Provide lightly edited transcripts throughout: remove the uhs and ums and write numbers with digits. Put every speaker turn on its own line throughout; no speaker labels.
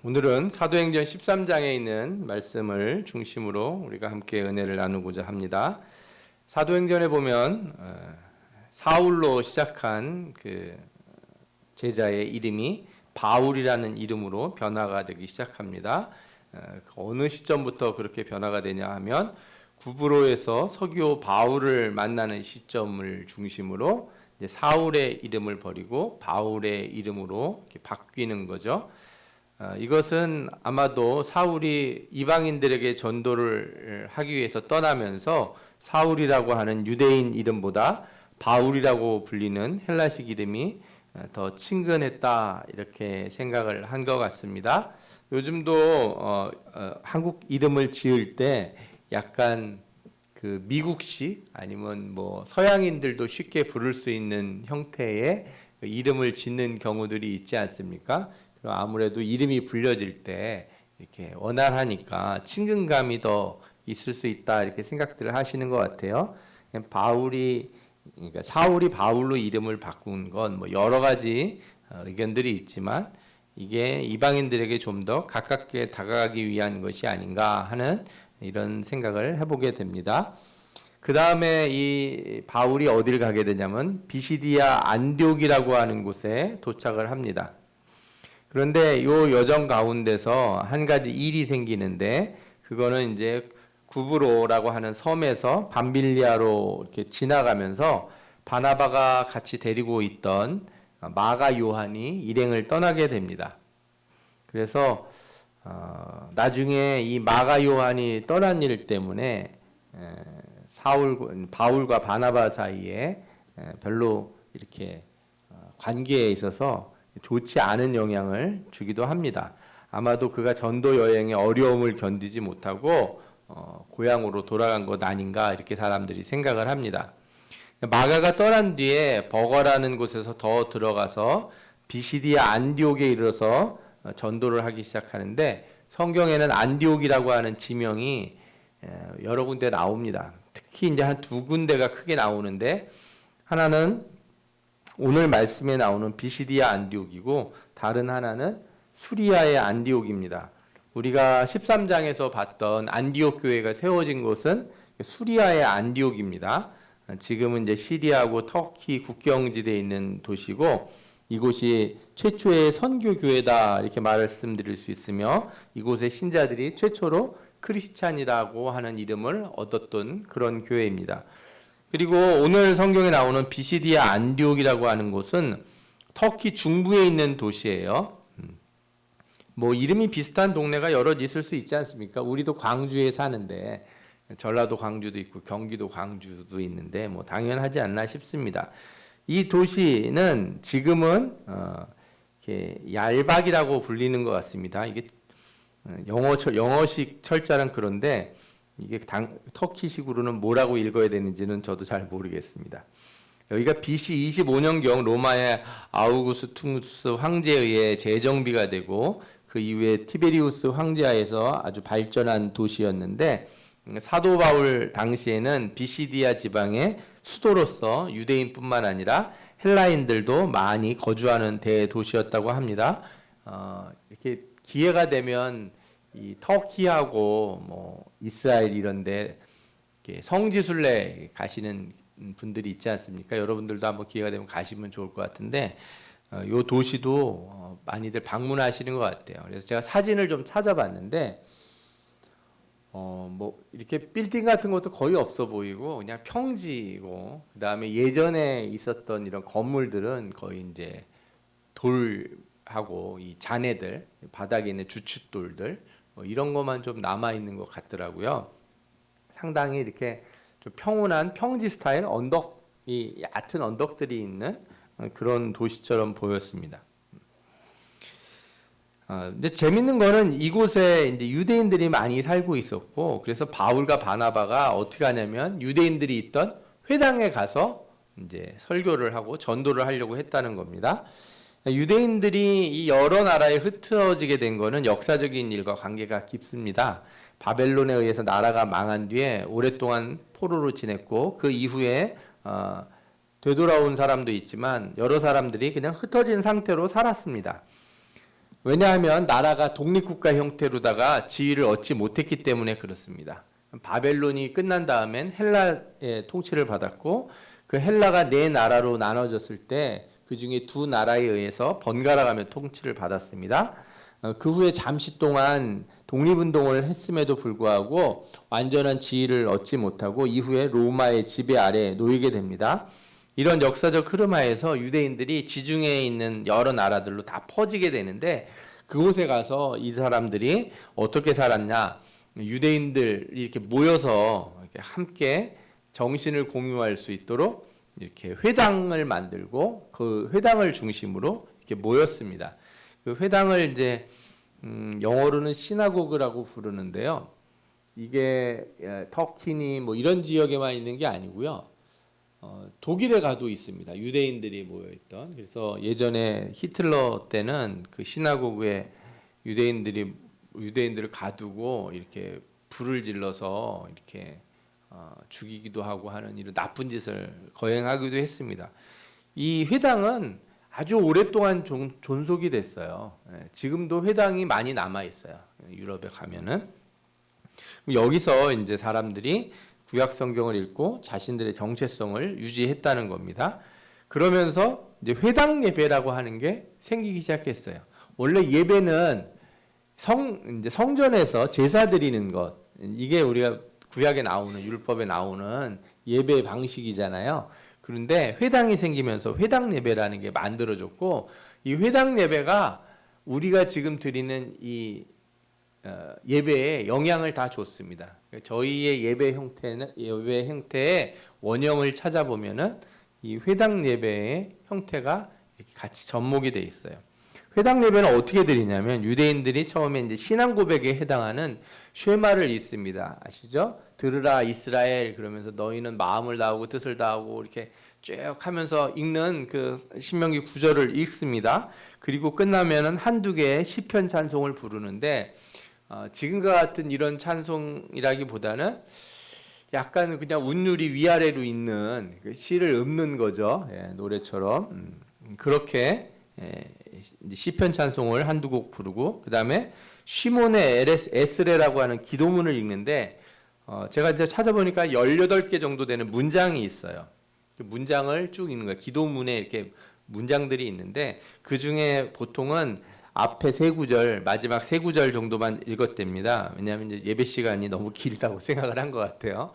오늘은 사도행전 13장에 있는 말씀을 중심으로 우리가 함께 은혜를 나누고자 합니다. 사도행전에 보면 사울로 시작한 그 제자의 이름이 바울이라는 이름으로 변화가 되기 시작합니다. 어느 시점부터 그렇게 변화가 되냐 하면 구브로에서 서기오 바울을 만나는 시점을 중심으로 이제 사울의 이름을 버리고 바울의 이름으로 이렇게 바뀌는 거죠. 이것은 아마도 사울이 이방인들에게 전도를 하기 위해서 떠나면서 사울이라고 하는 유대인 이름보다 바울이라고 불리는 헬라식 이름이 더 친근했다 이렇게 생각을 한 것 같습니다. 요즘도 한국 이름을 지을 때 약간 그 미국식 아니면 뭐 서양인들도 쉽게 부를 수 있는 형태의 이름을 짓는 경우들이 있지 않습니까? 아무래도 이름이 불려질 때 이렇게 원활하니까 친근감이 더 있을 수 있다 이렇게 생각들을 하시는 것 같아요. 그러니까 사울이 바울로 이름을 바꾼 건 뭐 여러 가지 의견들이 있지만 이게 이방인들에게 좀 더 가깝게 다가가기 위한 것이 아닌가 하는 이런 생각을 해보게 됩니다. 그 다음에 이 바울이 어디를 가게 되냐면 비시디아 안디옥이라고 하는 곳에 도착을 합니다. 그런데 이 여정 가운데서 한 가지 일이 생기는데 그거는 이제 구브로라고 하는 섬에서 밤빌리아로 이렇게 지나가면서 바나바가 같이 데리고 있던 마가 요한이 일행을 떠나게 됩니다. 그래서 나중에 이 마가 요한이 떠난 일 때문에 바울과 바나바 사이에 별로 이렇게 관계에 있어서 좋지 않은 영향을 주기도 합니다. 아마도 그가 전도 여행의 어려움을 견디지 못하고 고향으로 돌아간 것 아닌가 이렇게 사람들이 생각을 합니다. 마가가 떠난 뒤에 버거라는 곳에서 더 들어가서 비시디아 안디옥에 이르러서 전도를 하기 시작하는데 성경에는 안디옥이라고 하는 지명이 여러 군데 나옵니다. 특히 이제 한 두 군데가 크게 나오는데 하나는 오늘 말씀에 나오는 비시디아 안디옥이고 다른 하나는 수리아의 안디옥입니다. 우리가 13장에서 봤던 안디옥 교회가 세워진 곳은 수리아의 안디옥입니다. 지금은 이제 시리아하고 터키 국경지대에 있는 도시고 이곳이 최초의 선교 교회다 이렇게 말씀드릴 수 있으며 이곳의 신자들이 최초로 크리스찬이라고 하는 이름을 얻었던 그런 교회입니다. 그리고 오늘 성경에 나오는 비시디아 안디옥이라고 하는 곳은 터키 중부에 있는 도시예요. 뭐 이름이 비슷한 동네가 여럿 있을 수 있지 않습니까? 우리도 광주에 사는데 전라도 광주도 있고 경기도 광주도 있는데 뭐 당연하지 않나 싶습니다. 이 도시는 지금은 이렇게 얄박이라고 불리는 것 같습니다. 이게 영어식 철자는 그런데 이게 터키식으로는 뭐라고 읽어야 되는지는 저도 잘 모르겠습니다. 여기가 BC 25년경 로마의 아우구스투스 황제에 의해 재정비가 되고 그 이후에 티베리우스 황제하에서 아주 발전한 도시였는데 사도 바울 당시에는 비시디아 지방의 수도로서 유대인뿐만 아니라 헬라인들도 많이 거주하는 대도시였다고 합니다. 이렇게 기회가 되면 이 터키하고 뭐 이스라엘 이런데 성지순례 가시는 분들이 있지 않습니까? 여러분들도 한번 기회가 되면 가시면 좋을 것 같은데 이 도시도 많이들 방문하시는 것 같아요. 그래서 제가 사진을 좀 찾아봤는데 뭐 이렇게 빌딩 같은 것도 거의 없어 보이고 그냥 평지고 그 다음에 예전에 있었던 이런 건물들은 거의 이제 돌하고 이 잔해들 바닥에 있는 주춧돌들 뭐 이런 것만 좀 남아 있는 것 같더라고요. 상당히 이렇게 좀 평온한 평지 스타일 언덕이 얕은 언덕들이 있는 그런 도시처럼 보였습니다. 근데 재밌는 거는 이곳에 이제 유대인들이 많이 살고 있었고 그래서 바울과 바나바가 어떻게 하냐면 유대인들이 있던 회당에 가서 이제 설교를 하고 전도를 하려고 했다는 겁니다. 유대인들이 이 여러 나라에 흩어지게 된 거는 역사적인 일과 관계가 깊습니다. 바벨론에 의해서 나라가 망한 뒤에 오랫동안 포로로 지냈고 그 이후에 되돌아온 사람도 있지만 여러 사람들이 그냥 흩어진 상태로 살았습니다. 왜냐하면 나라가 독립국가 형태로다가 지위를 얻지 못했기 때문에 그렇습니다. 바벨론이 끝난 다음엔 헬라의 통치를 받았고 그 헬라가 네 나라로 나눠졌을 때 그 중에 두 나라에 의해서 번갈아가며 통치를 받았습니다. 그 후에 잠시 동안 독립운동을 했음에도 불구하고 완전한 지위를 얻지 못하고 이후에 로마의 지배 아래 놓이게 됩니다. 이런 역사적 흐름 하에서 유대인들이 지중해에 있는 여러 나라들로 다 퍼지게 되는데 그곳에 가서 이 사람들이 어떻게 살았냐? 유대인들 이렇게 모여서 이렇게 함께 정신을 공유할 수 있도록 이렇게 회당을 만들고 그 회당을 중심으로 이렇게 모였습니다. 그 회당을 이제 영어로는 시나고그라고 부르는데요. 이게 터키니 뭐 이런 지역에만 있는 게 아니고요. 독일에 가도 있습니다. 유대인들이 모여있던. 그래서 예전에 히틀러 때는 그 시나고그에 유대인들을 가두고 이렇게 불을 질러서 이렇게 죽이기도 하고 하는 이런 나쁜 짓을 거행하기도 했습니다. 이 회당은 아주 오랫동안 존속이 됐어요. 지금도 회당이 많이 남아 있어요. 유럽에 가면은 여기서 이제 사람들이 구약 성경을 읽고 자신들의 정체성을 유지했다는 겁니다. 그러면서 이제 회당 예배라고 하는 게 생기기 시작했어요. 원래 예배는 이제 성전에서 제사 드리는 것, 이게 우리가 구약에 나오는 율법에 나오는 예배 방식이잖아요. 그런데 회당이 생기면서 회당 예배라는 게 만들어졌고 이 회당 예배가 우리가 지금 드리는 이 예배에 영향을 다 줬습니다. 저희의 예배 형태의 원형을 찾아보면은 이 회당 예배의 형태가 이렇게 같이 접목이 돼 있어요. 회당 예배는 어떻게 드리냐면 유대인들이 처음에 이제 신앙 고백에 해당하는 쉐마를 읽습니다. 아시죠? 들으라 이스라엘 그러면서 너희는 마음을 다하고 뜻을 다하고 이렇게 쭉 하면서 읽는 그 신명기 9절을 읽습니다. 그리고 끝나면은 한두 개의 시편 찬송을 부르는데 지금과 같은 이런 찬송이라기보다는 약간 그냥 운율이 위아래로 있는 시를 읊는 거죠. 노래처럼 그렇게 시편 찬송을 한두 곡 부르고 그 다음에 시몬의 에스레라고 하는 기도문을 읽는데 제가 이제 찾아보니까 18개 정도 되는 문장이 있어요. 그 문장을 쭉 읽는 거예요. 기도문에 이렇게 문장들이 있는데 그 중에 보통은 앞에 3구절, 마지막 3구절 정도만 읽었답니다. 왜냐하면 이제 예배 시간이 너무 길다고 생각을 한 것 같아요.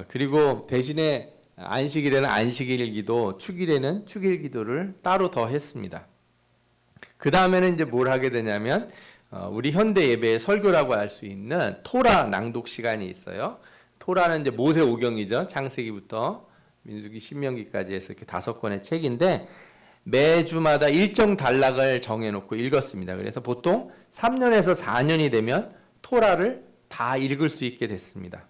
그리고 대신에 안식일에는 안식일 기도, 축일에는 축일 기도를 따로 더 했습니다. 그 다음에는 이제 뭘 하게 되냐면 우리 현대 예배의 설교라고 할 수 있는 토라 낭독 시간이 있어요. 토라는 이제 모세 오경이죠. 창세기부터 민수기 신명기까지 해서 이렇게 5권의 책인데 매주마다 일정 단락을 정해놓고 읽었습니다. 그래서 보통 3년에서 4년이 되면 토라를 다 읽을 수 있게 됐습니다.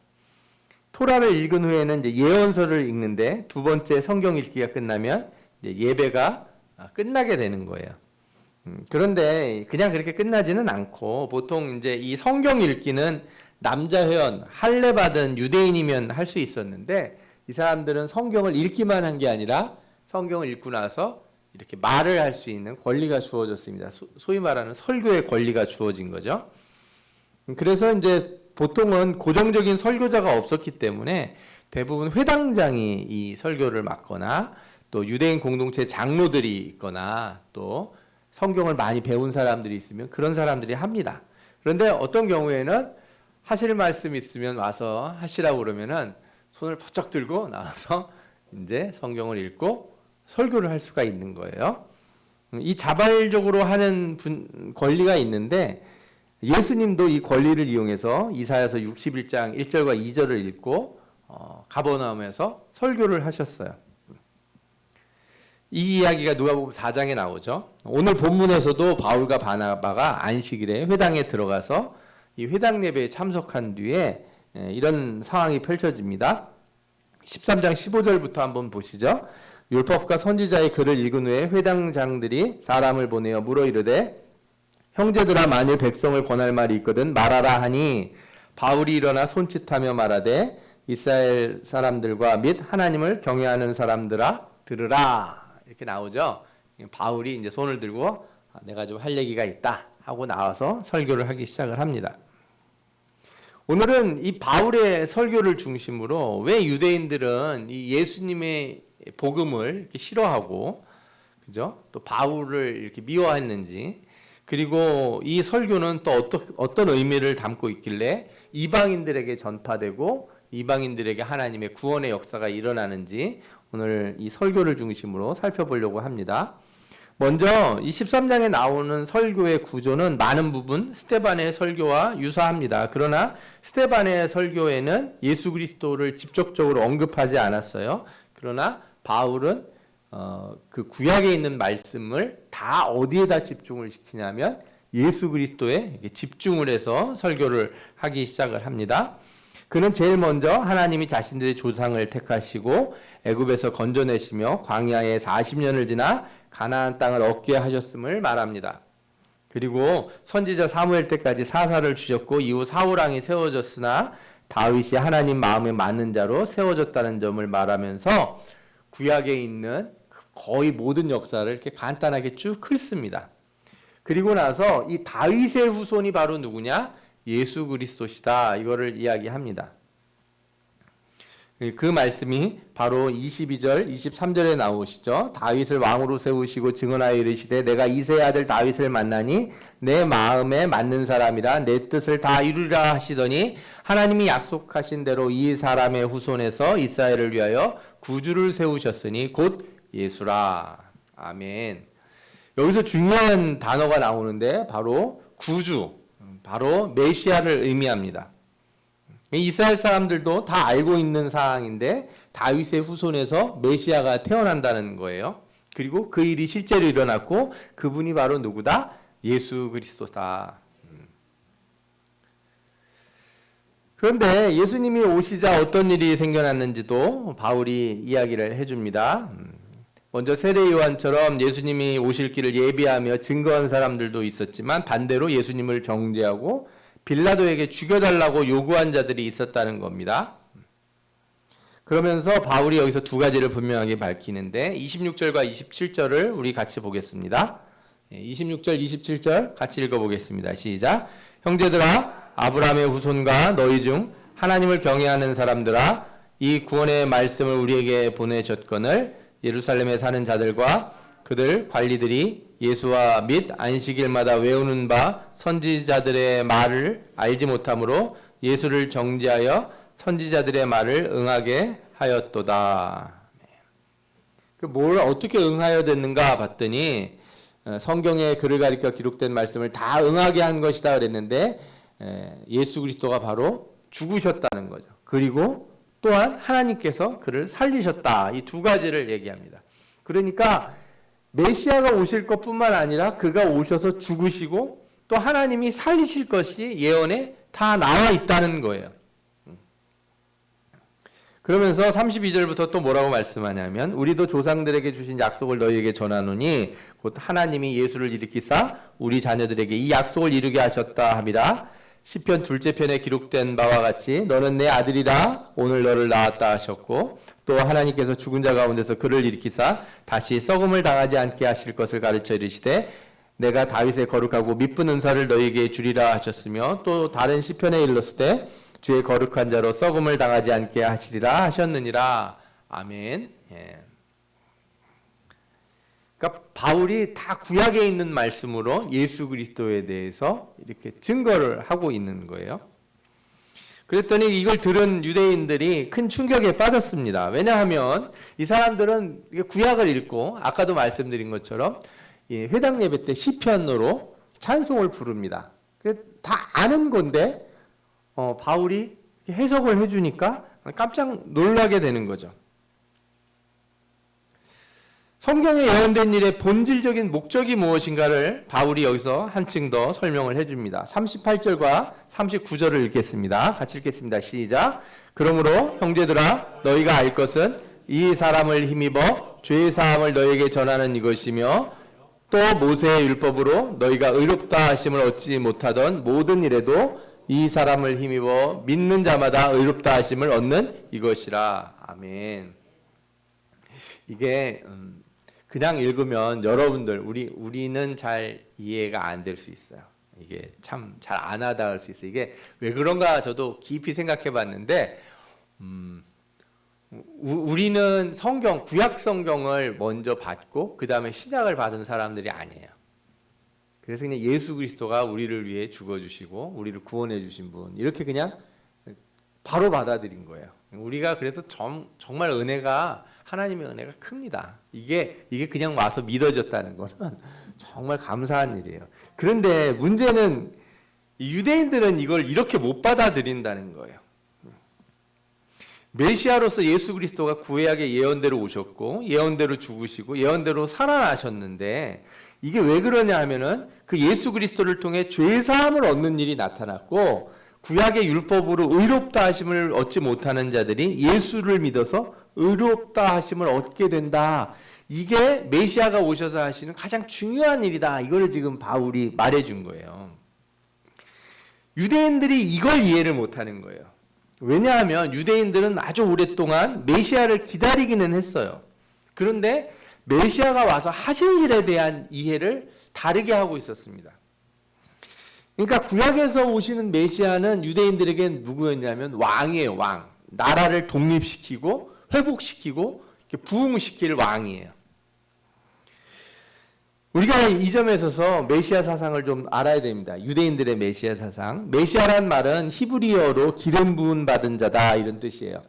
토라를 읽은 후에는 이제 예언서를 읽는데 두 번째 성경 읽기가 끝나면 이제 예배가 끝나게 되는 거예요. 그런데 그냥 그렇게 끝나지는 않고 보통 이제 이 성경 읽기는 남자 회원 할례 받은 유대인이면 할 수 있었는데 이 사람들은 성경을 읽기만 한 게 아니라 성경을 읽고 나서 이렇게 말을 할 수 있는 권리가 주어졌습니다. 소위 말하는 설교의 권리가 주어진 거죠. 그래서 이제 보통은 고정적인 설교자가 없었기 때문에 대부분 회당장이 이 설교를 맡거나 또 유대인 공동체 장로들이 있거나 또 성경을 많이 배운 사람들이 있으면 그런 사람들이 합니다. 그런데 어떤 경우에는 하실 말씀 있으면 와서 하시라고 그러면은 손을 번쩍 들고 나와서 이제 성경을 읽고 설교를 할 수가 있는 거예요. 이 자발적으로 하는 권리가 있는데 예수님도 이 권리를 이용해서 이사야서 61장 1절과 2절을 읽고 가버나움에서 설교를 하셨어요. 이 이야기가 누가복음 4장에 나오죠. 오늘 본문에서도 바울과 바나바가 안식일에 회당에 들어가서 이 회당 예배에 참석한 뒤에 이런 상황이 펼쳐집니다. 13장 15절부터 한번 보시죠. 율법과 선지자의 글을 읽은 후에 회당장들이 사람을 보내어 물어 이르되 형제들아 만일 백성을 권할 말이 있거든 말하라 하니 바울이 일어나 손짓하며 말하되 이스라엘 사람들과 및 하나님을 경외하는 사람들아 들으라 이렇게 나오죠. 바울이 이제 손을 들고 내가 좀 할 얘기가 있다 하고 나와서 설교를 하기 시작을 합니다. 오늘은 이 바울의 설교를 중심으로 왜 유대인들은 이 예수님의 복음을 이렇게 싫어하고, 그죠? 또 바울을 이렇게 미워했는지, 그리고 이 설교는 또 어떤 의미를 담고 있길래 이방인들에게 전파되고 이방인들에게 하나님의 구원의 역사가 일어나는지 오늘 이 설교를 중심으로 살펴보려고 합니다. 먼저 이 13장에 나오는 설교의 구조는 많은 부분 스데반의 설교와 유사합니다. 그러나 스데반의 설교에는 예수 그리스도를 직접적으로 언급하지 않았어요. 그러나 바울은 그 구약에 있는 말씀을 다 어디에다 집중을 시키냐면 예수 그리스도에 집중을 해서 설교를 하기 시작을 합니다. 그는 제일 먼저 하나님이 자신들의 조상을 택하시고 애굽에서 건져내시며 광야에 40년을 지나 가나안 땅을 얻게 하셨음을 말합니다. 그리고 선지자 사무엘 때까지 사사를 주셨고 이후 사울왕이 세워졌으나 다윗이 하나님 마음에 맞는 자로 세워졌다는 점을 말하면서 구약에 있는 거의 모든 역사를 이렇게 간단하게 쭉 훑습니다. 그리고 나서 이 다윗의 후손이 바로 누구냐? 예수 그리스도시다. 이거를 이야기합니다. 그 말씀이 바로 22절, 23절에 나오시죠. 다윗을 왕으로 세우시고 증언하여 이르시되 내가 이새의 아들 다윗을 만나니 내 마음에 맞는 사람이라 내 뜻을 다 이루리라 하시더니 하나님이 약속하신 대로 이 사람의 후손에서 이스라엘을 위하여 구주를 세우셨으니 곧 예수라. 아멘. 여기서 중요한 단어가 나오는데 바로 구주, 바로 메시아를 의미합니다. 이스라엘 사람들도 다 알고 있는 사항인데 다윗의 후손에서 메시아가 태어난다는 거예요. 그리고 그 일이 실제로 일어났고 그분이 바로 누구다? 예수 그리스도다. 그런데 예수님이 오시자 어떤 일이 생겨났는지도 바울이 이야기를 해줍니다. 먼저 세례 요한처럼 예수님이 오실 길을 예비하며 증거한 사람들도 있었지만 반대로 예수님을 정죄하고 빌라도에게 죽여달라고 요구한 자들이 있었다는 겁니다. 그러면서 바울이 여기서 두 가지를 분명하게 밝히는데 26절과 27절을 우리 같이 보겠습니다. 26절, 27절 같이 읽어보겠습니다. 시작. 형제들아, 아브라함의 후손과 너희 중 하나님을 경외하는 사람들아, 이 구원의 말씀을 우리에게 보내셨거늘 예루살렘에 사는 자들과 그들 관리들이 예수와 및 안식일마다 외우는 바 선지자들의 말을 알지 못함으로 예수를 정죄하여 선지자들의 말을 응하게 하였도다. 뭘 어떻게 응하여 됐는가 봤더니 성경에 그를 가리켜 기록된 말씀을 다 응하게 한 것이다 그랬는데 예수 그리스도가 바로 죽으셨다는 거죠. 그리고 또한 하나님께서 그를 살리셨다. 이 두 가지를 얘기합니다. 그러니까 메시아가 오실 것뿐만 아니라 그가 오셔서 죽으시고 또 하나님이 살리실 것이 예언에 다 나와 있다는 거예요. 그러면서 32절부터 또 뭐라고 말씀하냐면 우리도 조상들에게 주신 약속을 너희에게 전하노니 곧 하나님이 예수를 일으키사 우리 자녀들에게 이 약속을 이루게 하셨다 함이라. 시편 둘째 편에 기록된 바와 같이 너는 내 아들이라 오늘 너를 낳았다 하셨고 또 하나님께서 죽은 자 가운데서 그를 일으키사 다시 썩음을 당하지 않게 하실 것을 가르쳐 이르시되 내가 다윗의 거룩하고 미쁜 은사를 너희에게 주리라 하셨으며 또 다른 시편에 일렀을 때 주의 거룩한 자로 썩음을 당하지 않게 하시리라 하셨느니라. 아멘. 예. 그러니까 바울이 다 구약에 있는 말씀으로 예수 그리스도에 대해서 이렇게 증거를 하고 있는 거예요. 그랬더니 이걸 들은 유대인들이 큰 충격에 빠졌습니다. 왜냐하면 이 사람들은 구약을 읽고 아까도 말씀드린 것처럼 회당 예배 때 시편으로 찬송을 부릅니다. 다 아는 건데 바울이 해석을 해주니까 깜짝 놀라게 되는 거죠. 성경에 예언된 일의 본질적인 목적이 무엇인가를 바울이 여기서 한층 더 설명을 해줍니다. 38절과 39절을 읽겠습니다. 같이 읽겠습니다. 시작. 그러므로 형제들아 너희가 알 것은 이 사람을 힘입어 죄 사함을 너희에게 전하는 이것이며 또 모세의 율법으로 너희가 의롭다 하심을 얻지 못하던 모든 일에도 이 사람을 힘입어 믿는 자마다 의롭다 하심을 얻는 이것이라. 아멘. 이게 그냥 읽으면 여러분들 우리는 잘 이해가 안 될 수 있어요. 이게 참 잘 안 와닿을 수 있어요. 이게 왜 그런가 저도 깊이 생각해 봤는데 우리는 성경, 구약 성경을 먼저 받고 그 다음에 신약을 받은 사람들이 아니에요. 그래서 그냥 예수 그리스도가 우리를 위해 죽어주시고 우리를 구원해 주신 분 이렇게 그냥 바로 받아들인 거예요. 우리가 그래서 정말 은혜가 하나님의 은혜가 큽니다. 이게 그냥 와서 믿어졌다는 거는 정말 감사한 일이에요. 그런데 문제는 유대인들은 이걸 이렇게 못 받아들인다는 거예요. 메시아로서 예수 그리스도가 구약의 예언대로 오셨고 예언대로 죽으시고 예언대로 살아나셨는데 이게 왜 그러냐 하면은 그 예수 그리스도를 통해 죄 사함을 얻는 일이 나타났고 구약의 율법으로 의롭다 하심을 얻지 못하는 자들이 예수를 믿어서 의롭다 하심을 얻게 된다. 이게 메시아가 오셔서 하시는 가장 중요한 일이다. 이걸 지금 바울이 말해준 거예요. 유대인들이 이걸 이해를 못하는 거예요. 왜냐하면 유대인들은 아주 오랫동안 메시아를 기다리기는 했어요. 그런데 메시아가 와서 하신 일에 대한 이해를 다르게 하고 있었습니다. 그러니까 구약에서 오시는 메시아는 유대인들에겐 누구였냐면 왕이에요. 왕. 나라를 독립시키고 회복시키고 부흥시킬 왕이에요. 우리가 이 점에 있어서 메시아 사상을 좀 알아야 됩니다. 유대인들의 메시아 사상. 메시아란 말은 히브리어로 기름 부은 받은 자다 이런 뜻이에요.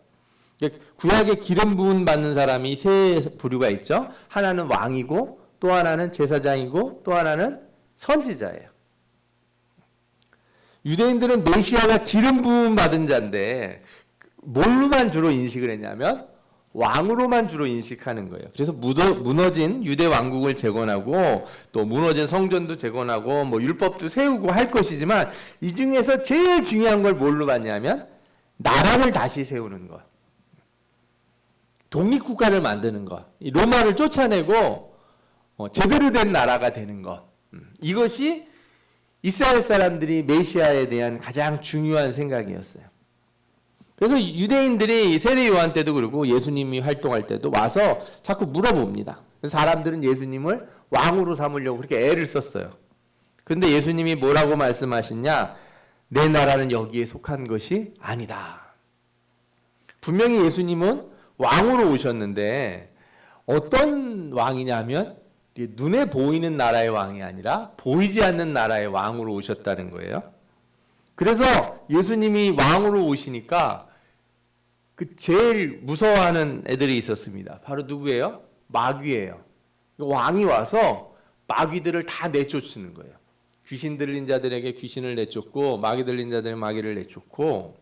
구약에 기름 부은 받는 사람이 세 부류가 있죠. 하나는 왕이고 또 하나는 제사장이고 또 하나는 선지자예요. 유대인들은 메시아가 기름 부음 받은 자인데 뭘로만 주로 인식을 했냐면 왕으로만 주로 인식하는 거예요. 그래서 무너진 유대 왕국을 재건하고 또 무너진 성전도 재건하고 뭐 율법도 세우고 할 것이지만 이 중에서 제일 중요한 걸 뭘로 봤냐면 나라를 다시 세우는 것. 독립국가를 만드는 것. 로마를 쫓아내고 제대로 된 나라가 되는 것. 이것이 이스라엘 사람들이 메시아에 대한 가장 중요한 생각이었어요. 그래서 유대인들이 세례 요한 때도 그러고 예수님이 활동할 때도 와서 자꾸 물어봅니다. 사람들은 예수님을 왕으로 삼으려고 그렇게 애를 썼어요. 그런데 예수님이 뭐라고 말씀하시냐? 내 나라는 여기에 속한 것이 아니다. 분명히 예수님은 왕으로 오셨는데 어떤 왕이냐면 눈에 보이는 나라의 왕이 아니라 보이지 않는 나라의 왕으로 오셨다는 거예요. 그래서 예수님이 왕으로 오시니까 그 제일 무서워하는 애들이 있었습니다. 바로 누구예요? 마귀예요. 왕이 와서 마귀들을 다 내쫓는 거예요. 귀신 들린 자들에게 귀신을 내쫓고 마귀 들린 자들에게 마귀를 내쫓고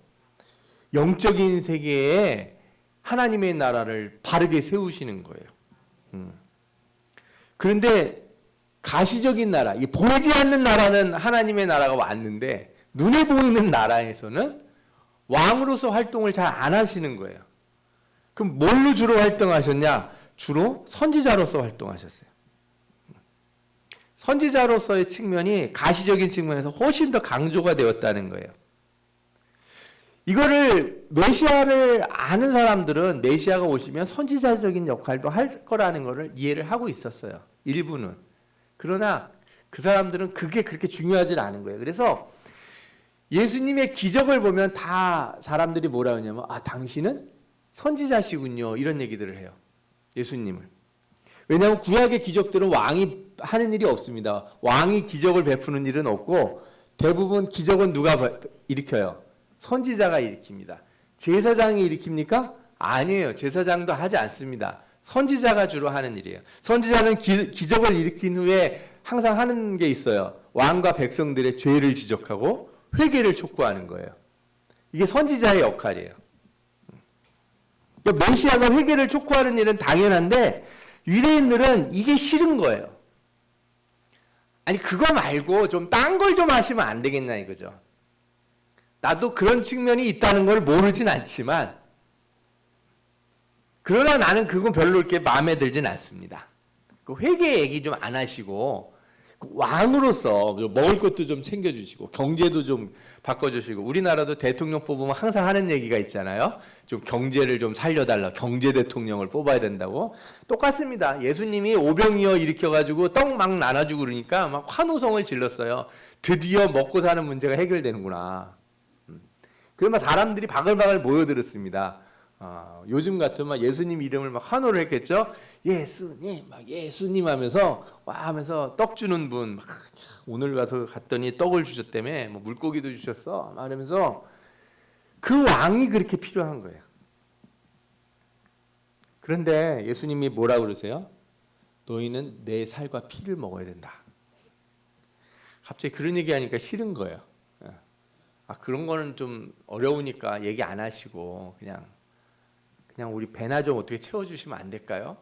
영적인 세계에 하나님의 나라를 바르게 세우시는 거예요. 그런데 가시적인 나라, 이 보이지 않는 나라는 하나님의 나라가 왔는데 눈에 보이는 나라에서는 왕으로서 활동을 잘 안 하시는 거예요. 그럼 뭘로 주로 활동하셨냐? 주로 선지자로서 활동하셨어요. 선지자로서의 측면이 가시적인 측면에서 훨씬 더 강조가 되었다는 거예요. 이거를 메시아를 아는 사람들은 메시아가 오시면 선지자적인 역할도 할 거라는 것을 이해를 하고 있었어요. 일부는. 그러나 그 사람들은 그게 그렇게 중요하지 않은 거예요. 그래서 예수님의 기적을 보면 다 사람들이 뭐라 하냐면 당신은 선지자시군요. 이런 얘기들을 해요. 예수님을. 왜냐하면 구약의 기적들은 왕이 하는 일이 없습니다. 왕이 기적을 베푸는 일은 없고 대부분 기적은 누가 일으켜요? 선지자가 일으킵니다. 제사장이 일으킵니까? 아니에요. 제사장도 하지 않습니다. 선지자가 주로 하는 일이에요. 선지자는 기적을 일으킨 후에 항상 하는 게 있어요. 왕과 백성들의 죄를 지적하고 회개를 촉구하는 거예요. 이게 선지자의 역할이에요. 그러니까 메시아가 회개를 촉구하는 일은 당연한데 유대인들은 이게 싫은 거예요. 아니 그거 말고 좀 딴 걸 좀 하시면 안 되겠냐 이거죠. 나도 그런 측면이 있다는 걸 모르진 않지만 그러나 나는 그건 별로 이렇게 마음에 들진 않습니다. 그 회개 얘기 좀 안 하시고 왕으로서 먹을 것도 좀 챙겨주시고 경제도 좀 바꿔주시고, 우리나라도 대통령 뽑으면 항상 하는 얘기가 있잖아요. 좀 경제를 좀 살려달라. 경제 대통령을 뽑아야 된다고. 똑같습니다. 예수님이 오병이어 일으켜가지고 떡 막 나눠주고 그러니까 막 환호성을 질렀어요. 드디어 먹고 사는 문제가 해결되는구나. 그러면 사람들이 바글바글 모여들었습니다. 요즘 같으면 예수님 이름을 막 환호를 했겠죠. 예수님, 막 예수님 하면서 와 하면서 떡 주는 분, 막 오늘 가서 갔더니 떡을 주셨다며, 뭐 물고기도 주셨어, 막 이러면서 그 왕이 그렇게 필요한 거예요. 그런데 예수님이 뭐라 그러세요? 너희는 내 살과 피를 먹어야 된다. 갑자기 그런 얘기하니까 싫은 거예요. 그런 거는 좀 어려우니까 얘기 안 하시고 그냥 우리 배나 좀 어떻게 채워주시면 안 될까요?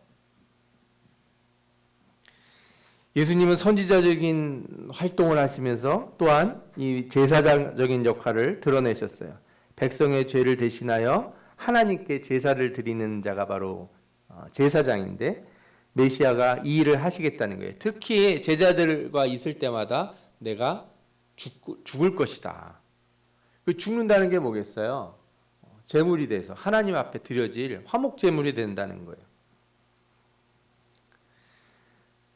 예수님은 선지자적인 활동을 하시면서 또한 이 제사장적인 역할을 드러내셨어요. 백성의 죄를 대신하여 하나님께 제사를 드리는 자가 바로 제사장인데, 메시아가 이 일을 하시겠다는 거예요. 특히 제자들과 있을 때마다 내가 죽을 것이다. 그 죽는다는 게 뭐겠어요? 제물이 돼서 하나님 앞에 드려질 화목 제물이 된다는 거예요.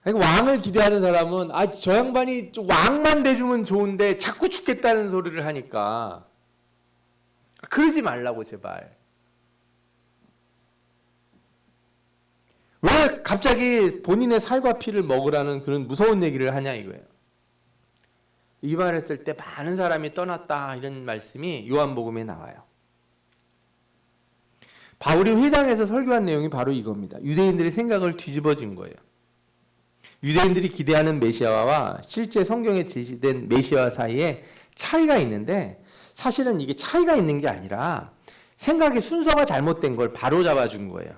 그러니까 왕을 기대하는 사람은 저 양반이 왕만 돼주면 좋은데 자꾸 죽겠다는 소리를 하니까 그러지 말라고 제발. 왜 갑자기 본인의 살과 피를 먹으라는 그런 무서운 얘기를 하냐 이거예요. 이 말했을 때 많은 사람이 떠났다 이런 말씀이 요한복음에 나와요. 바울이 회당에서 설교한 내용이 바로 이겁니다. 유대인들의 생각을 뒤집어진 거예요. 유대인들이 기대하는 메시아와 실제 성경에 제시된 메시아 사이에 차이가 있는데, 사실은 이게 차이가 있는 게 아니라 생각의 순서가 잘못된 걸 바로잡아 준 거예요.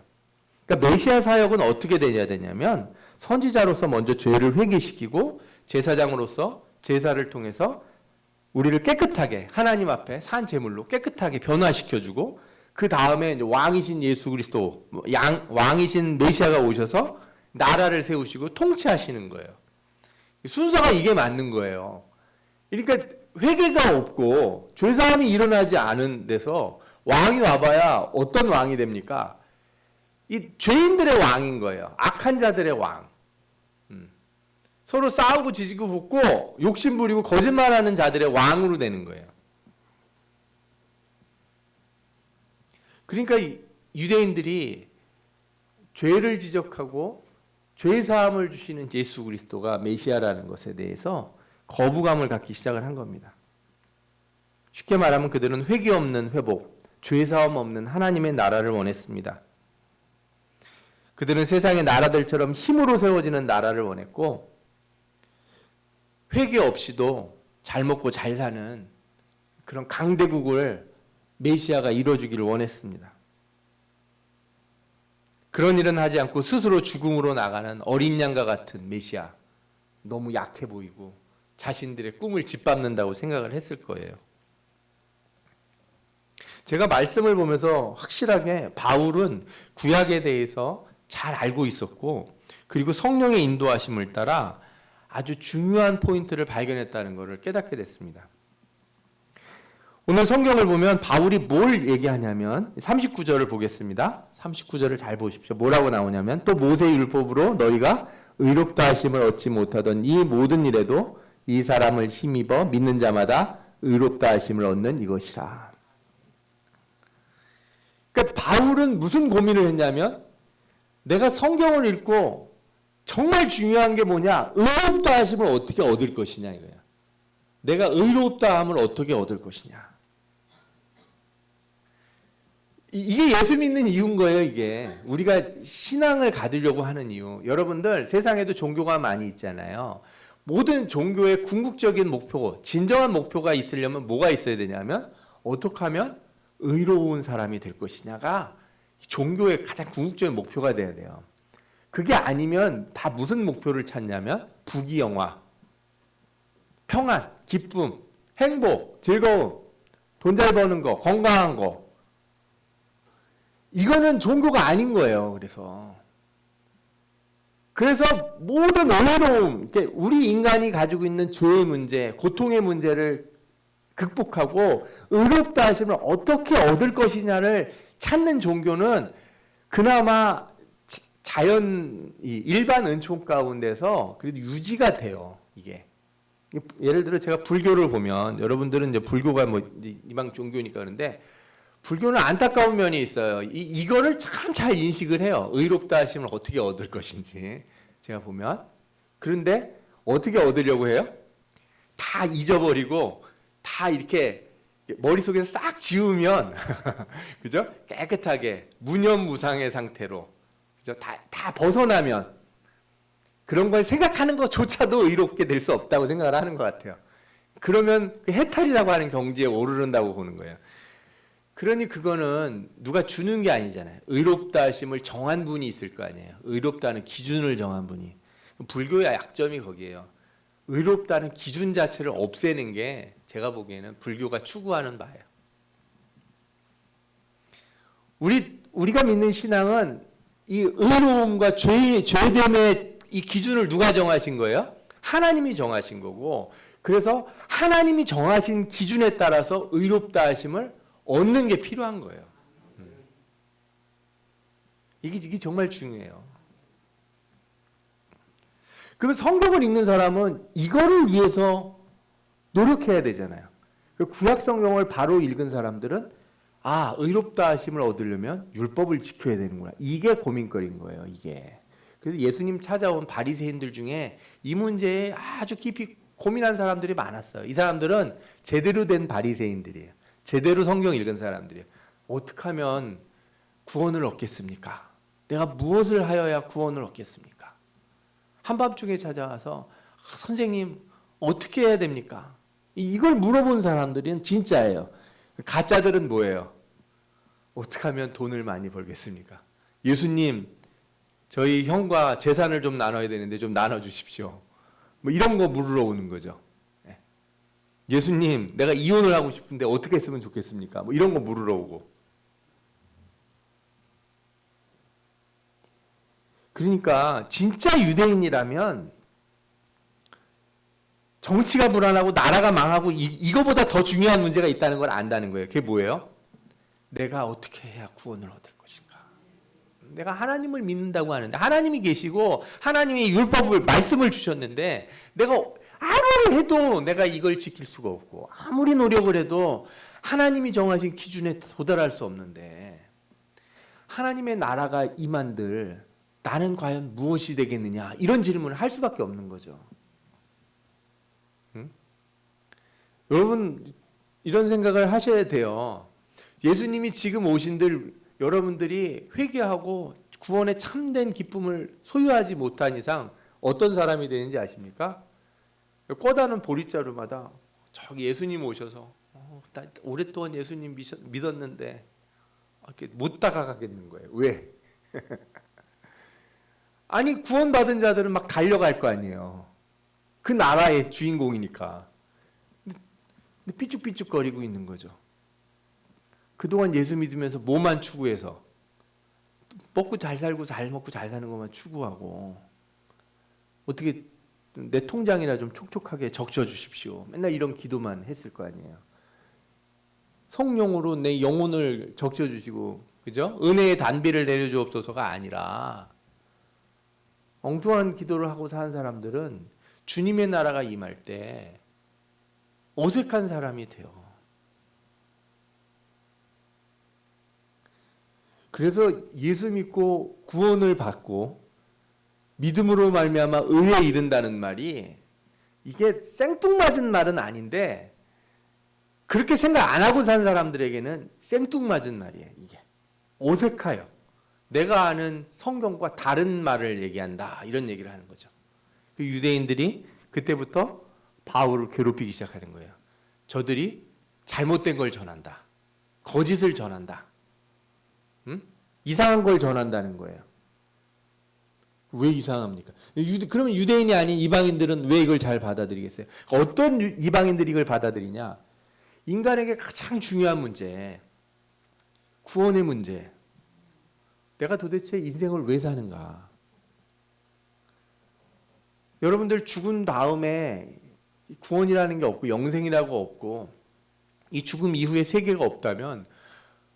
그러니까 메시아 사역은 어떻게 되냐면 선지자로서 먼저 죄를 회개시키고 제사장으로서 제사를 통해서 우리를 깨끗하게 하나님 앞에 산 제물로 깨끗하게 변화시켜주고, 그 다음에 왕이신 예수 그리스도, 왕이신 메시아가 오셔서 나라를 세우시고 통치하시는 거예요. 순서가 이게 맞는 거예요. 그러니까 회개가 없고 죄사함이 일어나지 않은 데서 왕이 와봐야 어떤 왕이 됩니까? 이 죄인들의 왕인 거예요. 악한 자들의 왕. 서로 싸우고 지지고 볶고 욕심 부리고 거짓말하는 자들의 왕으로 되는 거예요. 그러니까 유대인들이 죄를 지적하고 죄사함을 주시는 예수 그리스도가 메시아라는 것에 대해서 거부감을 갖기 시작을 한 겁니다. 쉽게 말하면 그들은 회개 없는 회복, 죄사함 없는 하나님의 나라를 원했습니다. 그들은 세상의 나라들처럼 힘으로 세워지는 나라를 원했고, 회개 없이도 잘 먹고 잘 사는 그런 강대국을 메시아가 이뤄주기를 원했습니다. 그런 일은 하지 않고 스스로 죽음으로 나가는 어린 양과 같은 메시아, 너무 약해 보이고 자신들의 꿈을 짓밟는다고 생각을 했을 거예요. 제가 말씀을 보면서 확실하게 바울은 구약에 대해서 잘 알고 있었고, 그리고 성령의 인도하심을 따라 아주 중요한 포인트를 발견했다는 것을 깨닫게 됐습니다. 오늘 성경을 보면 바울이 뭘 얘기하냐면 39절을 보겠습니다. 39절을 잘 보십시오. 뭐라고 나오냐면, 또 모세의 율법으로 너희가 의롭다 하심을 얻지 못하던 이 모든 일에도 이 사람을 힘입어 믿는 자마다 의롭다 하심을 얻는 이것이라. 그러니까 바울은 무슨 고민을 했냐면, 내가 성경을 읽고 정말 중요한 게 뭐냐? 의롭다 하심을 어떻게 얻을 것이냐 이거야. 내가 의롭다 함을 어떻게 얻을 것이냐. 이게 예수 믿는 이유인 거예요. 이게 우리가 신앙을 가지려고 하는 이유. 여러분들 세상에도 종교가 많이 있잖아요. 모든 종교의 궁극적인 목표, 진정한 목표가 있으려면 뭐가 있어야 되냐면, 어떻게 하면 의로운 사람이 될 것이냐가 종교의 가장 궁극적인 목표가 돼야 돼요. 그게 아니면 다 무슨 목표를 찾냐면 부귀영화, 평안, 기쁨, 행복, 즐거움, 돈 잘 버는 거, 건강한 거. 이거는 종교가 아닌 거예요. 그래서 그래서 모든 의로움, 우리 인간이 가지고 있는 죄의 문제, 고통의 문제를 극복하고 의롭다 하심을 어떻게 얻을 것이냐를 찾는 종교는 그나마 자연 일반 은총 가운데서 그래도 유지가 돼요. 이게 예를 들어 제가 불교를 보면 여러분들은 이제 불교가 뭐 이방 종교니까 그런데 불교는 안타까운 면이 있어요. 이거를 참 잘 인식을 해요. 의롭다 하심을 어떻게 얻을 것인지 제가 보면 그런데 어떻게 얻으려고 해요? 다 잊어버리고 다 이렇게 머릿속에서 싹 지우면 그죠? 깨끗하게 무념무상의 상태로 그죠? 다 벗어나면 그런 걸 생각하는 것조차도 의롭게 될 수 없다고 생각을 하는 것 같아요. 그러면 그 해탈이라고 하는 경지에 오르른다고 보는 거예요. 그러니 그거는 누가 주는 게 아니잖아요. 의롭다 하심을 정한 분이 있을 거 아니에요. 의롭다는 기준을 정한 분이. 불교의 약점이 거기에요. 의롭다는 기준 자체를 없애는 게 제가 보기에는 불교가 추구하는 바예요. 우리가 믿는 신앙은 이 의로움과 죄됨의 이 기준을 누가 정하신 거예요? 하나님이 정하신 거고, 그래서 하나님이 정하신 기준에 따라서 의롭다 하심을 얻는 게 필요한 거예요. 이게 정말 중요해요. 그러면 성경을 읽는 사람은 이거를 위해서 노력해야 되잖아요. 구약 성경을 바로 읽은 사람들은 의롭다 하심을 얻으려면 율법을 지켜야 되는구나. 이게 고민거리인 거예요, 이게. 그래서 예수님 찾아온 바리새인들 중에 이 문제에 아주 깊이 고민한 사람들이 많았어요. 이 사람들은 제대로 된 바리새인들이에요. 제대로 성경 읽은 사람들이에요. 어떻게 하면 구원을 얻겠습니까? 내가 무엇을 하여야 구원을 얻겠습니까? 한밤중에 찾아와서 선생님 어떻게 해야 됩니까? 이걸 물어본 사람들은 진짜예요. 가짜들은 뭐예요? 어떻게 하면 돈을 많이 벌겠습니까? 예수님, 저희 형과 재산을 좀 나눠야 되는데 좀 나눠주십시오. 뭐 이런 거 물으러 오는 거죠. 예수님, 내가 이혼을 하고 싶은데 어떻게 했으면 좋겠습니까? 뭐 이런 거 물으러 오고. 그러니까 진짜 유대인이라면 정치가 불안하고 나라가 망하고 이거보다 더 중요한 문제가 있다는 걸 안다는 거예요. 그게 뭐예요? 내가 어떻게 해야 구원을 얻을 것인가? 내가 하나님을 믿는다고 하는데 하나님이 계시고 하나님이 율법을 말씀을 주셨는데 내가 아무리 해도 내가 이걸 지킬 수가 없고 아무리 노력을 해도 하나님이 정하신 기준에 도달할 수 없는데 하나님의 나라가 임한들 나는 과연 무엇이 되겠느냐 이런 질문을 할 수밖에 없는 거죠. 여러분 이런 생각을 하셔야 돼요. 예수님이 지금 오신들 여러분들이 회개하고 구원의 참된 기쁨을 소유하지 못한 이상 어떤 사람이 되는지 아십니까? 꿔다는 보릿자루마다 저기 예수님 오셔서 나 오랫동안 예수님 믿었는데 못 다가가겠는 거예요. 왜? 아니 구원받은 자들은 막 달려갈 거 아니에요. 그 나라의 주인공이니까. 근데 삐죽삐죽거리고 있는 거죠. 그동안 예수 믿으면서 뭐만 추구해서 먹고 잘 살고 잘 먹고 잘 사는 것만 추구하고 어떻게 내 통장이나 좀 촉촉하게 적셔 주십시오. 맨날 이런 기도만 했을 거 아니에요. 성령으로 내 영혼을 적셔 주시고 그죠? 은혜의 단비를 내려주옵소서가 아니라 엉뚱한 기도를 하고 사는 사람들은 주님의 나라가 임할 때 어색한 사람이 돼요. 그래서 예수 믿고 구원을 받고 믿음으로 말미암아 의에 이른다는 말이 이게 생뚱맞은 말은 아닌데 그렇게 생각 안 하고 산 사람들에게는 생뚱맞은 말이에요. 이게 어색해요. 내가 아는 성경과 다른 말을 얘기한다 이런 얘기를 하는 거죠. 그 유대인들이 그때부터 바울을 괴롭히기 시작하는 거예요. 저들이 잘못된 걸 전한다. 거짓을 전한다. 이상한 걸 전한다는 거예요. 왜 이상합니까? 그러면 유대인이 아닌 이방인들은 왜 이걸 잘 받아들이겠어요? 어떤 이방인들이 이걸 받아들이냐? 인간에게 가장 중요한 문제, 구원의 문제. 내가 도대체 인생을 왜 사는가? 여러분들 죽은 다음에 구원이라는 게 없고 영생이라고 없고 이 죽음 이후에 세계가 없다면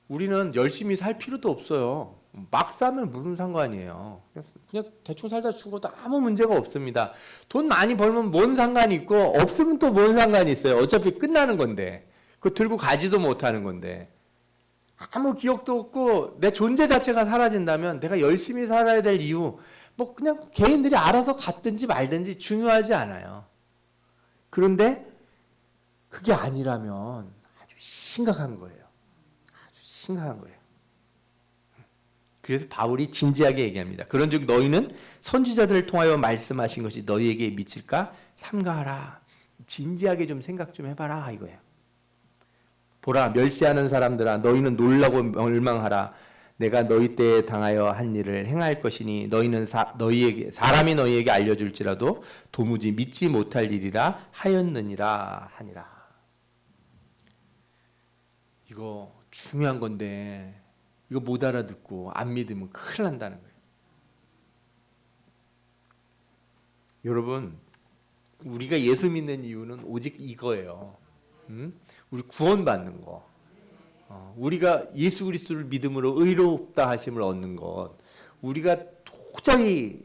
우리는 열심히 살 필요도 없어요. 막 사면 무슨 상관이에요. 그냥 대충 살다 죽어도 아무 문제가 없습니다. 돈 많이 벌면 뭔 상관이 있고 없으면 또 뭔 상관이 있어요. 어차피 끝나는 건데 그거 들고 가지도 못하는 건데 아무 기억도 없고 내 존재 자체가 사라진다면 내가 열심히 살아야 될 이유 뭐 그냥 개인들이 알아서 갔든지 말든지 중요하지 않아요. 그런데 그게 아니라면 아주 심각한 거예요. 아주 심각한 거예요. 그래서 바울이 진지하게 얘기합니다. 그런즉 너희는 선지자들을 통하여 말씀하신 것이 너희에게 미칠까 삼가하라. 진지하게 좀 생각 좀 해봐라 이거예요. 보라 멸시하는 사람들아 너희는 놀라고 멸망하라. 내가 너희 때에 당하여 한 일을 행할 것이니 너희는 사람이 너희에게 알려줄지라도 도무지 믿지 못할 일이라 하였느니라 하니라. 이거 중요한 건데 이거 못 알아듣고 안 믿으면 큰일 난다는 거예요. 여러분 우리가 예수 믿는 이유는 오직 이거예요. 우리 구원받는 거. 우리가 예수 그리스도를 믿음으로 의롭다 하심을 얻는 것. 우리가 도저히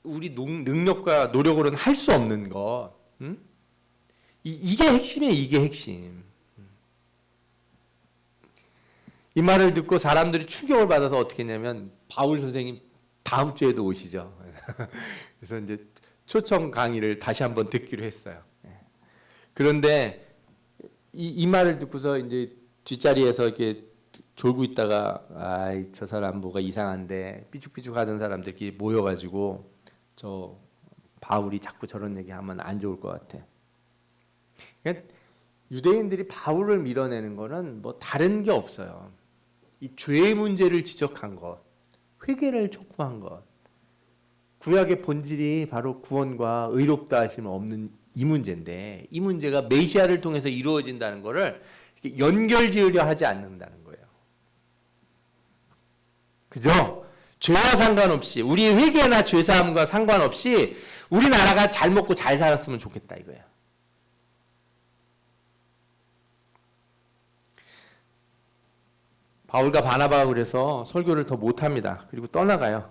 우리 능력과 노력으로는 할 수 없는 것. 이게 핵심이에요. 이게 핵심. 이 말을 듣고 사람들이 충격을 받아서 어떻게 했냐면 바울 선생님 다음 주에도 오시죠. 그래서 이제 초청 강의를 다시 한번 듣기로 했어요. 그런데 이 말을 듣고서 이제 뒷자리에서 이렇게 졸고 있다가 아이 저 사람 뭐가 이상한데 삐죽삐죽 하던 사람들끼리 모여가지고 저 바울이 자꾸 저런 얘기하면 안 좋을 것 같아. 그러니까 유대인들이 바울을 밀어내는 거는 뭐 다른 게 없어요. 이 죄의 문제를 지적한 것, 회개를 촉구한 것, 구약의 본질이 바로 구원과 의롭다 하심을 없는 이 문제인데 이 문제가 메시아를 통해서 이루어진다는 것을 연결지으려 하지 않는다는 거예요. 그죠? 죄와 상관없이 우리의 회개나 죄사함과 상관없이 우리나라가 잘 먹고 잘 살았으면 좋겠다 이거예요. 바울과 바나바가 그래서 설교를 더 못합니다. 그리고 떠나가요.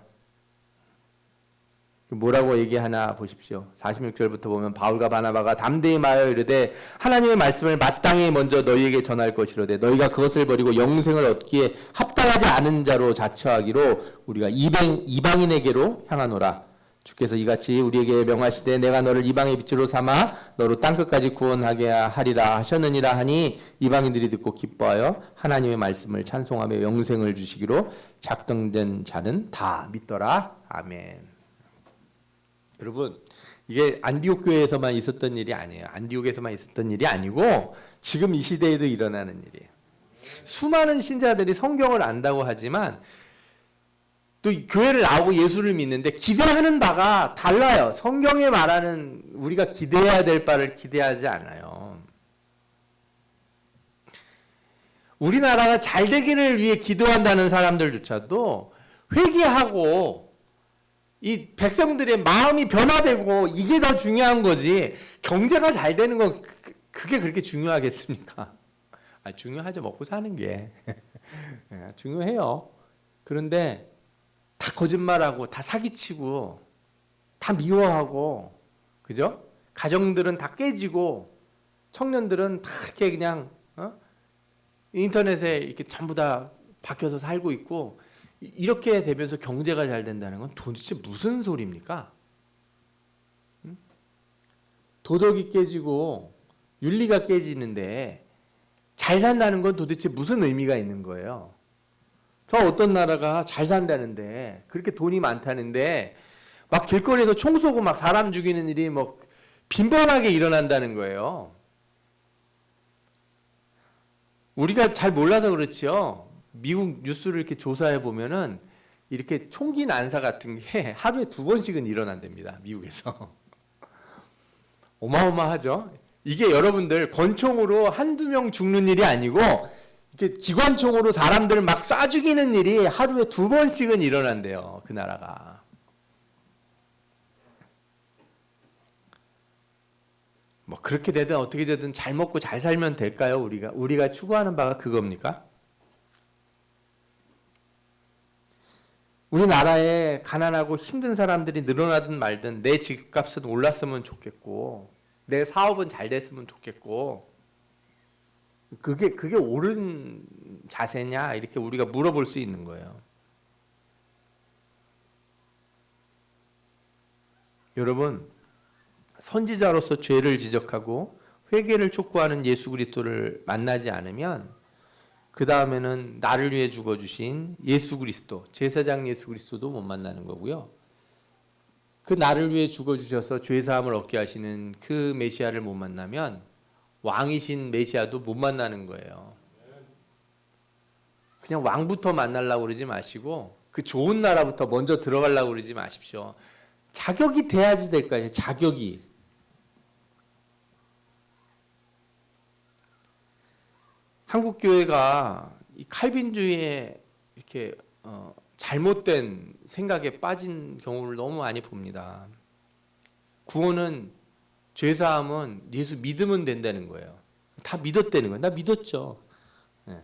뭐라고 얘기하나 보십시오. 46절부터 보면 바울과 바나바가 담대히 말하여 이르되 하나님의 말씀을 마땅히 먼저 너희에게 전할 것이로되 너희가 그것을 버리고 영생을 얻기에 합당하지 않은 자로 자처하기로 우리가 이방인에게로 향하노라. 주께서 이같이 우리에게 명하시되 내가 너를 이방의 빛으로 삼아 너로 땅끝까지 구원하게 하리라 하셨느니라 하니 이방인들이 듣고 기뻐하여 하나님의 말씀을 찬송하며 영생을 주시기로 작정된 자는 다 믿더라. 아멘. 여러분 이게 안디옥 교회에서만 있었던 일이 아니에요. 안디옥에서만 있었던 일이 아니고 지금 이 시대에도 일어나는 일이에요. 수많은 신자들이 성경을 안다고 하지만 또 교회를 나오고 예수를 믿는데 기대하는 바가 달라요. 성경에 말하는 우리가 기대해야 될 바를 기대하지 않아요. 우리나라가 잘 되기를 위해 기도한다는 사람들조차도 회개하고 이 백성들의 마음이 변화되고 이게 더 중요한 거지 경제가 잘 되는 건 그게 그렇게 중요하겠습니까? 중요하죠. 먹고 사는 게 중요해요. 그런데 다 거짓말하고 다 사기치고 다 미워하고 그죠? 가정들은 다 깨지고 청년들은 다 이렇게 그냥 인터넷에 이렇게 전부 다 박혀서 살고 있고 이렇게 되면서 경제가 잘 된다는 건 도대체 무슨 소리입니까? 도덕이 깨지고 윤리가 깨지는데 잘 산다는 건 도대체 무슨 의미가 있는 거예요? 저 어떤 나라가 잘 산다는데 그렇게 돈이 많다는데 막 길거리에서 총 쏘고 막 사람 죽이는 일이 뭐 빈번하게 일어난다는 거예요. 우리가 잘 몰라서 그렇지요. 미국 뉴스를 이렇게 조사해 보면은 이렇게 총기 난사 같은 게 하루에 2번씩은 일어난답니다. 미국에서. 어마어마하죠. 이게 여러분들 권총으로 한두 명 죽는 일이 아니고 이렇게 기관총으로 사람들을 막 쏴 죽이는 일이 하루에 2번씩은 일어난대요. 그 나라가. 뭐 그렇게 되든 어떻게 되든 잘 먹고 잘 살면 될까요? 우리가 추구하는 바가 그겁니까? 우리나라에 가난하고 힘든 사람들이 늘어나든 말든 내 집값은 올랐으면 좋겠고 내 사업은 잘 됐으면 좋겠고 그게 옳은 자세냐 이렇게 우리가 물어볼 수 있는 거예요. 여러분, 선지자로서 죄를 지적하고 회개를 촉구하는 예수 그리스도를 만나지 않으면 그 다음에는 나를 위해 죽어주신 예수 그리스도, 제사장 예수 그리스도도 못 만나는 거고요. 그 나를 위해 죽어주셔서 죄사함을 얻게 하시는 그 메시아를 못 만나면 왕이신 메시아도 못 만나는 거예요. 그냥 왕부터 만나려고 그러지 마시고 그 좋은 나라부터 먼저 들어가려고 그러지 마십시오. 자격이 돼야지 될 거 아니에요. 자격이. 한국 교회가 이 칼빈주의에 이렇게 잘못된 생각에 빠진 경우를 너무 많이 봅니다. 구원은 죄사함은 예수 믿으면 된다는 거예요. 다 믿었다는 거예요. 나 믿었죠. 네.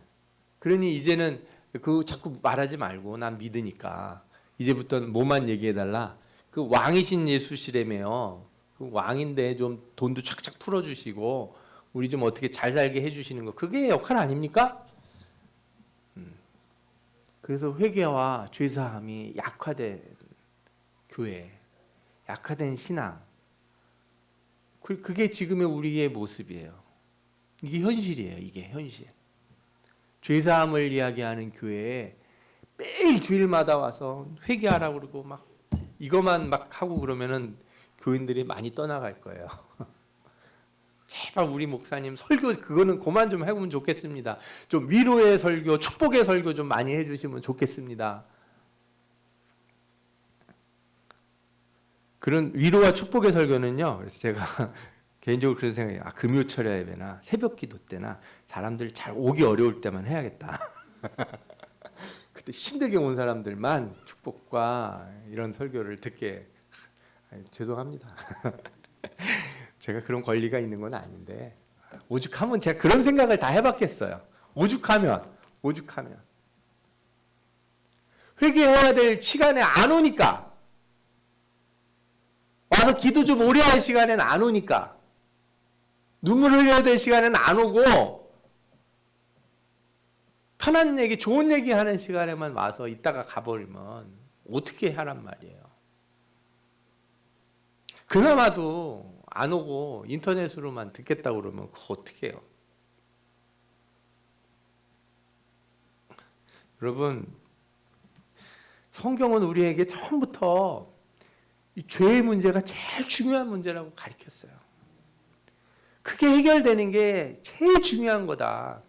그러니 이제는 그 자꾸 말하지 말고 난 믿으니까 이제부터는 뭐만 얘기해달라. 그 왕이신 예수시라며요. 그 왕인데 좀 돈도 착착 풀어주시고 우리 좀 어떻게 잘 살게 해주시는 거 그게 역할 아닙니까? 그래서 회개와 죄사함이 약화된 교회, 약화된 신앙 그게 지금의 우리의 모습이에요. 이게 현실이에요. 이게 현실. 죄사함을 이야기하는 교회에 매일 주일마다 와서 회개하라고 그러고 막 이것만 막 하고 그러면은 교인들이 많이 떠나갈 거예요. 제발 우리 목사님 설교 그거는 그만 좀 해보면 좋겠습니다. 좀 위로의 설교, 축복의 설교 좀 많이 해주시면 좋겠습니다. 그런 위로와 축복의 설교는요. 그래서 제가 개인적으로 그런 생각이에요. 금요철야 예배나 새벽기도 때나 사람들 잘 오기 어려울 때만 해야겠다. 그때 힘들게 온 사람들만 축복과 이런 설교를 듣게 죄송합니다. 제가 그런 권리가 있는 건 아닌데 오죽하면 제가 그런 생각을 다 해봤겠어요. 오죽하면 회개해야 될 시간에 안 오니까 와서 기도 좀 오래 할 시간에는 안 오니까 눈물 흘려야 될 시간에는 안 오고 편한 얘기 좋은 얘기 하는 시간에만 와서 있다가 가버리면 어떻게 하란 말이에요. 그나마도 안 오고 인터넷으로만 듣겠다고 그러면 그거 어떻게 해요? 여러분, 성경은 우리에게 처음부터 이 죄의 문제가 제일 중요한 문제라고 가르쳤어요. 그게 해결되는 게 제일 중요한 거다.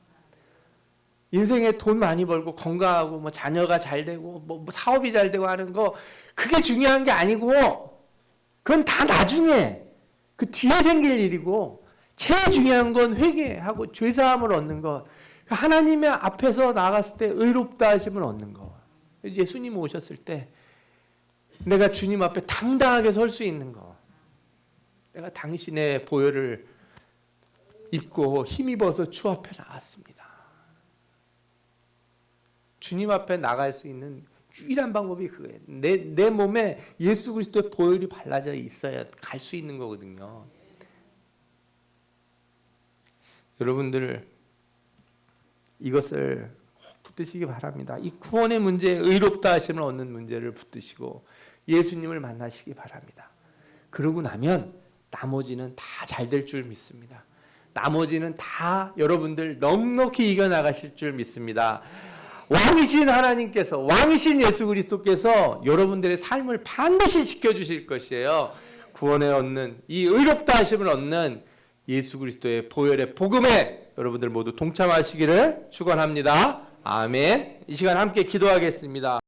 인생에 돈 많이 벌고 건강하고 뭐 자녀가 잘 되고 뭐 사업이 잘 되고 하는 거 그게 중요한 게 아니고 그건 다 나중에 그 뒤에 생길 일이고 제일 중요한 건 회개하고 죄사함을 얻는 것. 하나님의 앞에서 나갔을 때 의롭다 하심을 얻는 것. 예수님 오셨을 때 내가 주님 앞에 당당하게 설 수 있는 것. 내가 당신의 보혈을 입고 힘입어서 주 앞에 나왔습니다. 주님 앞에 나갈 수 있는 유일한 방법이 그거예요. 내 몸에 예수 그리스도의 보혈이 발라져 있어야 갈 수 있는 거거든요. 여러분들 이것을 꼭 붙드시기 바랍니다. 이 구원의 문제, 의롭다 하심을 얻는 문제를 붙드시고 예수님을 만나시기 바랍니다. 그러고 나면 나머지는 다 잘 될 줄 믿습니다. 나머지는 다 여러분들 넉넉히 이겨나가실 줄 믿습니다. 왕이신 하나님께서, 왕이신 예수 그리스도께서 여러분들의 삶을 반드시 지켜주실 것이에요. 구원에 얻는, 이 의롭다 하심을 얻는 예수 그리스도의 보혈의 복음에 여러분들 모두 동참하시기를 축원합니다. 아멘. 이 시간 함께 기도하겠습니다.